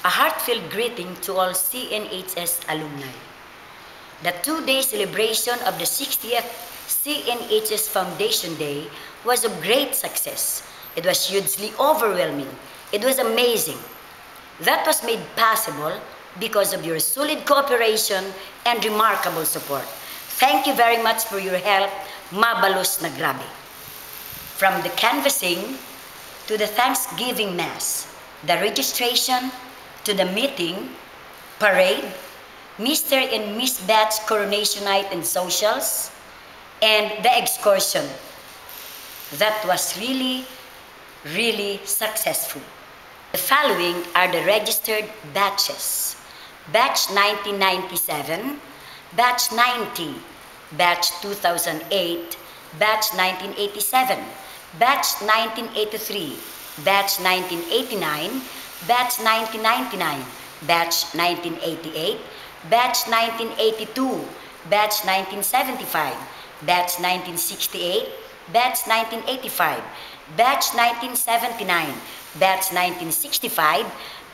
A heartfelt greeting to all CNHS alumni. The two-day celebration of the 60th CNHS Foundation Day was a great success. It was hugely overwhelming. It was amazing. That was made possible because of your solid cooperation and remarkable support. Thank you very much for your help. Mabalos na grabe. From the canvassing to the Thanksgiving Mass, the registration to the meeting, parade, Mr. and Miss Batch coronation night and socials, and the excursion. That was really successful. The following are the registered batches. Batch 1997, Batch 90, Batch 2008, Batch 1987, Batch 1983, Batch 1989, Batch 1999, Batch 1988, Batch 1982, Batch 1975, Batch 1968, Batch 1985, Batch 1979, Batch 1965,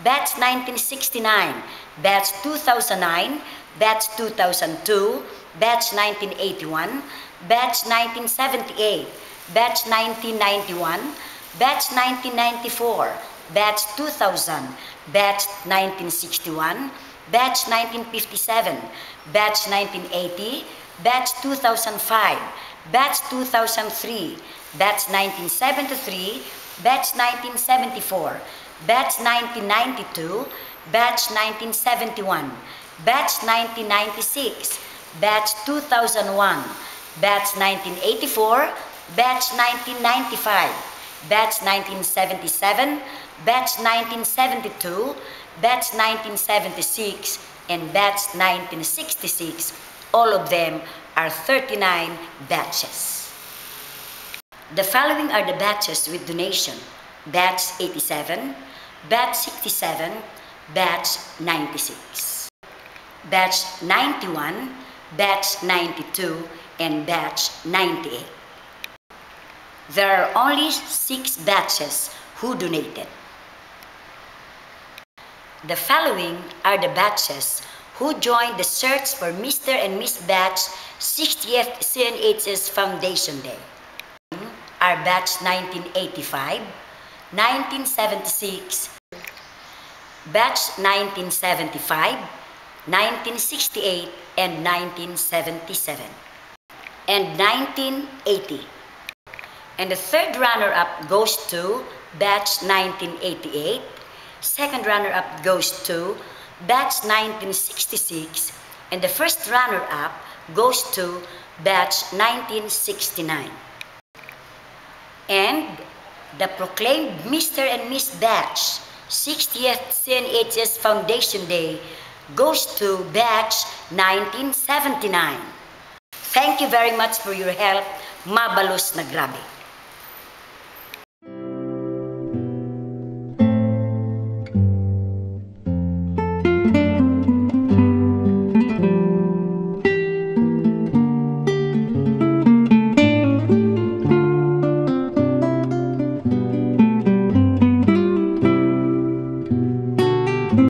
Batch 1969, Batch 2009, Batch 2002, Batch 1981, Batch 1978, Batch 1991, Batch 1994, Batch 2000, Batch 1961, Batch 1957, Batch 1980, Batch 2005, Batch 2003, Batch 1973, Batch 1974, Batch 1992, Batch 1971, Batch 1996, Batch 2001, Batch 1984, Batch 1995, Batch 1977, Batch 1972, Batch 1976, and Batch 1966. All of them are 39 batches. The following are the batches with donation. Batch 87, Batch 67, Batch 96, Batch 91, Batch 92, and Batch 98. There are only 6 batches who donated. The following are the batches who joined the search for Mr. and Miss Batch 60th CNHS Foundation Day. Are Batch 1985, 1976, Batch 1975, 1968, and 1977, and 1980. And the third runner-up goes to Batch 1988, second runner-up goes to Batch 1966, and the first runner-up goes to Batch 1969. And the proclaimed Mr. and Miss Batch 60th CNHS Foundation Day goes to Batch 1979. Thank you very much for your help. Mabalos na grabe.